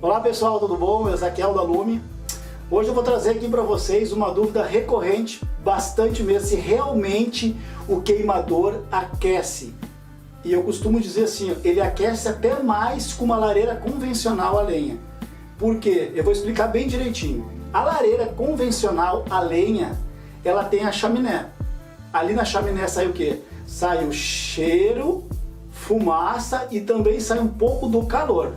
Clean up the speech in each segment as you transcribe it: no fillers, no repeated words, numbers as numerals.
Olá pessoal, tudo bom? Ezequiel da Lume. Hoje eu vou trazer aqui para vocês uma dúvida recorrente, bastante mesmo, se realmente o queimador aquece. E eu costumo dizer assim, ele aquece até mais que uma lareira convencional a lenha. Por quê? Eu vou explicar bem direitinho. A lareira convencional a lenha, ela tem a chaminé. Ali na chaminé sai o quê? Sai o cheiro, fumaça e também sai um pouco do calor.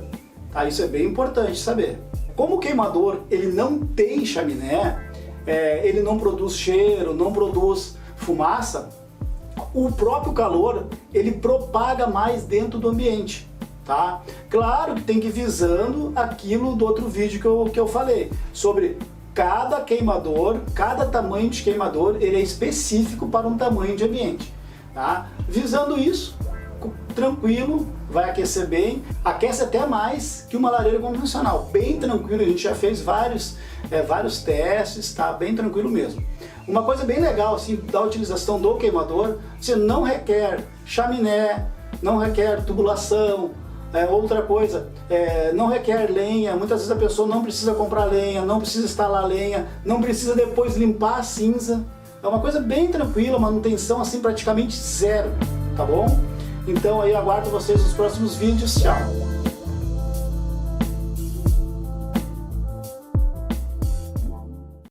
Tá? Isso é bem importante saber. Como o queimador ele não tem chaminé, ele não produz cheiro, não produz fumaça, o próprio calor ele propaga mais dentro do ambiente. Tá? Claro que tem que ir visando aquilo do outro vídeo que eu falei, sobre cada queimador, cada tamanho de queimador, ele é específico para um tamanho de ambiente. Tá? Visando isso, tranquilo, vai aquecer bem, aquece até mais que uma lareira convencional, bem tranquilo, a gente já fez vários testes, tá? Bem tranquilo mesmo. Uma coisa bem legal assim, da utilização do queimador, você não requer chaminé, não requer tubulação, outra coisa, não requer lenha, muitas vezes a pessoa não precisa comprar lenha, não precisa instalar lenha, não precisa depois limpar a cinza, é uma coisa bem tranquila, manutenção assim praticamente zero, tá bom? Então aí aguardo vocês nos próximos vídeos, tchau!